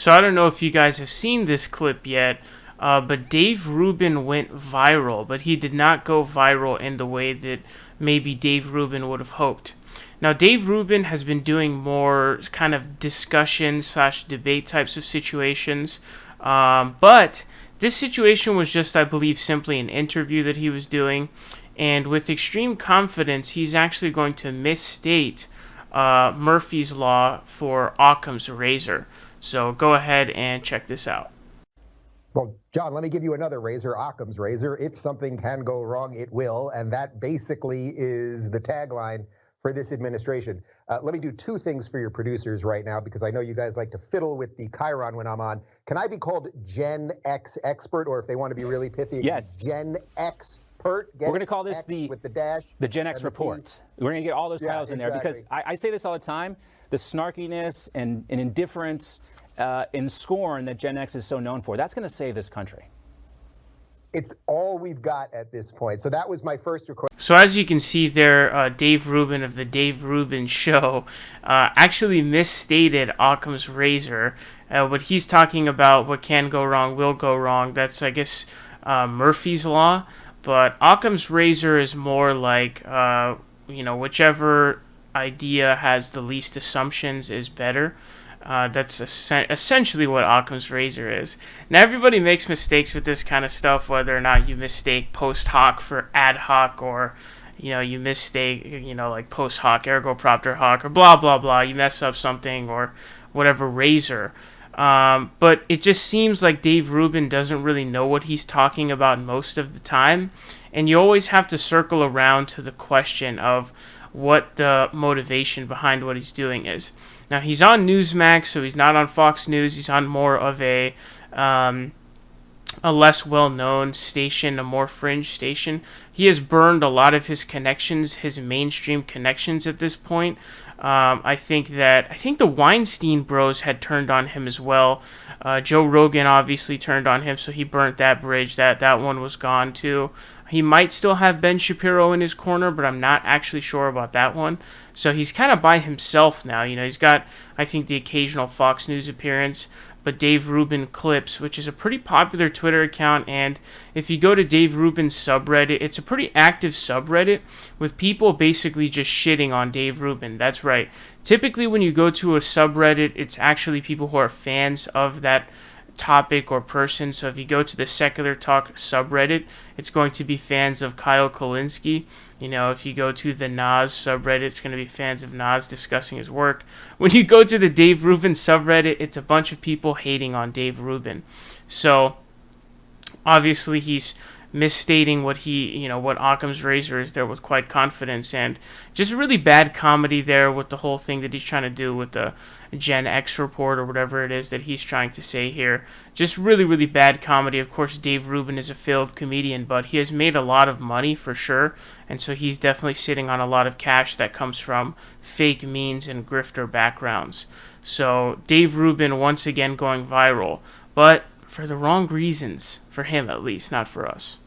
So I don't know if you guys have seen this clip yet, but Dave Rubin went viral, but he did not go viral in the way that maybe Dave Rubin would have hoped. Now, Dave Rubin has been doing more kind of discussion / debate types of situations, but this situation was just, I believe, simply an interview that he was doing, and with extreme confidence, he's actually going to misstate Murphy's Law for Occam's razor. So go ahead and check this out. Well, John, let me give you another razor, Occam's razor. If something can go wrong, it will. And that basically is the tagline for this administration. Let me do two things for your producers right now, because I know you guys like to fiddle with the Chiron when I'm on. Can I be called Gen X expert, or if they want to be really pithy, yes, Gen Expert? We're going to call this with the dash, the Gen X report. We're going to get all those titles in there, because I say this all the time, the snarkiness and indifference and scorn that Gen X is so known for, that's going to save this country. It's all we've got at this point. So that was my first request. So as you can see there, Dave Rubin of the Dave Rubin Show actually misstated Occam's razor. What he's talking about, what can go wrong, will go wrong, that's, I guess, Murphy's Law. But Occam's razor is more like, whichever idea has the least assumptions is better. That's essentially what Occam's razor is. Now, everybody makes mistakes with this kind of stuff, whether or not you mistake post hoc for ad hoc, or, you mistake, like post hoc, ergo propter hoc, or blah, blah, blah. You mess up something or whatever, razor. But it just seems like Dave Rubin doesn't really know what he's talking about most of the time. And you always have to circle around to the question of what the motivation behind what he's doing is. Now, he's on NewsMax, so he's not on Fox News. He's on more of a less well-known station, a more fringe station. He has burned a lot of his connections, his mainstream connections at this point. I think the Weinstein Bros had turned on him as well. Joe Rogan obviously turned on him, so he burnt that bridge. That one was gone too. He might still have Ben Shapiro in his corner, but I'm not actually sure about that one. So he's kind of by himself now. He's got, I think, the occasional Fox News appearance, but Dave Rubin Clips, which is a pretty popular Twitter account, and if you go to Dave Rubin's subreddit, it's a pretty active subreddit with people basically just shitting on Dave Rubin. That's right. Typically, when you go to a subreddit, it's actually people who are fans of that topic or person. So if you go to the Secular Talk subreddit, it's going to be fans of Kyle Kulinski. If you go to the Nas subreddit, it's going to be fans of Nas discussing his work. When you go to the Dave Rubin subreddit, it's a bunch of people hating on Dave Rubin. So obviously he's misstating what Occam's razor is there with quite confidence, and just really bad comedy there with the whole thing that he's trying to do with the Gen X report or whatever it is that he's trying to say here. Just really, really bad comedy. Of course, Dave Rubin is a failed comedian, but he has made a lot of money for sure, and so he's definitely sitting on a lot of cash that comes from fake means and grifter backgrounds. So Dave Rubin once again going viral, but for the wrong reasons, for him at least, not for us.